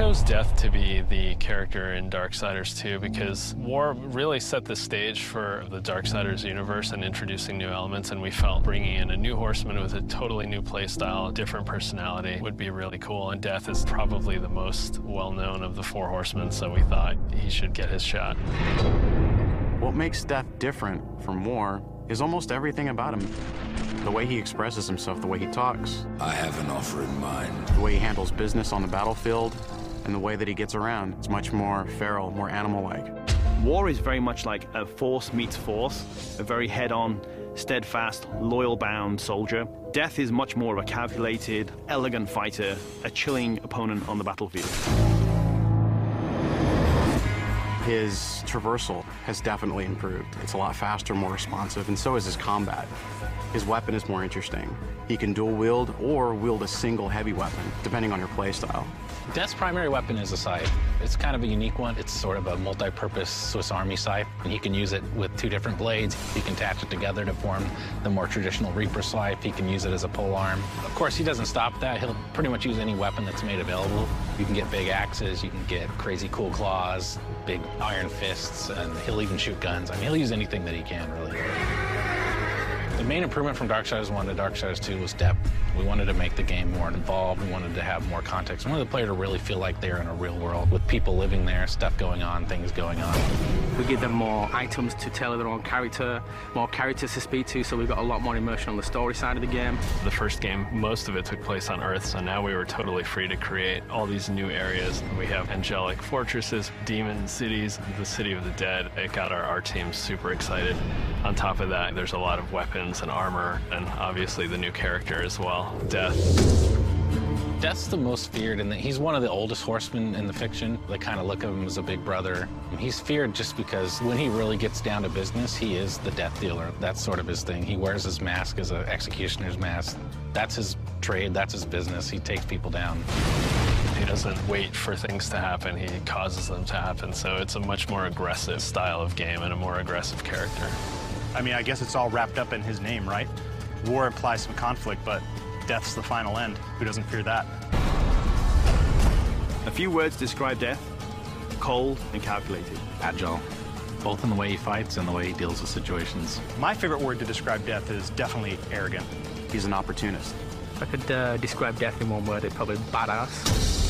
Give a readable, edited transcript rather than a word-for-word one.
chose Death to be the character in Darksiders 2 because War really set the stage for the Darksiders universe and introducing new elements, and we felt bringing in a new horseman with a totally new playstyle, different personality would be really cool, and Death is probably the most well-known of the four horsemen, so we thought he should get his shot. What makes Death different from War is almost everything about him. The way he expresses himself, the way he talks. I have an offer in mind. The way he handles business on the battlefield, and the way that he gets around. It's much more feral, more animal-like. War is very much like a force meets force, a very head-on, steadfast, loyal-bound soldier. Death is much more of a calculated, elegant fighter, a chilling opponent on the battlefield. His traversal has definitely improved. It's a lot faster, more responsive, and so is his combat. His weapon is more interesting. He can dual wield or wield a single heavy weapon, depending on your playstyle. Death's primary weapon is a scythe. It's kind of a unique one. It's sort of a multi-purpose Swiss Army scythe. He can use it with two different blades. He can attach it together to form the more traditional Reaper scythe. He can use it as a polearm. Of course, he doesn't stop that. He'll pretty much use any weapon that's made available. You can get big axes, you can get crazy cool claws, big iron fists, and he'll even shoot guns. I mean, he'll use anything that he can, really. The main improvement from Darksiders 1 to Darksiders 2 was depth. We wanted to make the game more involved. We wanted to have more context. We wanted the player to really feel like they're in a real world with people living there, stuff going on, things going on. We give them more items to tailor their own character, more characters to speak to, so we've got a lot more immersion on the story side of the game. The first game, most of it took place on Earth, so now we were totally free to create all these new areas. We have angelic fortresses, demon cities, the city of the dead. It got our team super excited. On top of that, there's a lot of weapons and armor, and obviously the new character as well, Death. Death's the most feared, and he's one of the oldest horsemen in the fiction. They kind of look at him as a big brother. He's feared just because when he really gets down to business, he is the death dealer. That's sort of his thing. He wears his mask as an executioner's mask. That's his trade, that's his business. He takes people down. He doesn't wait for things to happen, he causes them to happen. So it's a much more aggressive style of game and a more aggressive character. I mean, I guess it's all wrapped up in his name, right? War implies some conflict, but death's the final end. Who doesn't fear that? A few words describe Death: cold and calculated. Agile, both in the way he fights and the way he deals with situations. My favorite word to describe Death is definitely arrogant. He's an opportunist. If I could describe Death in one word, it'd probably be badass.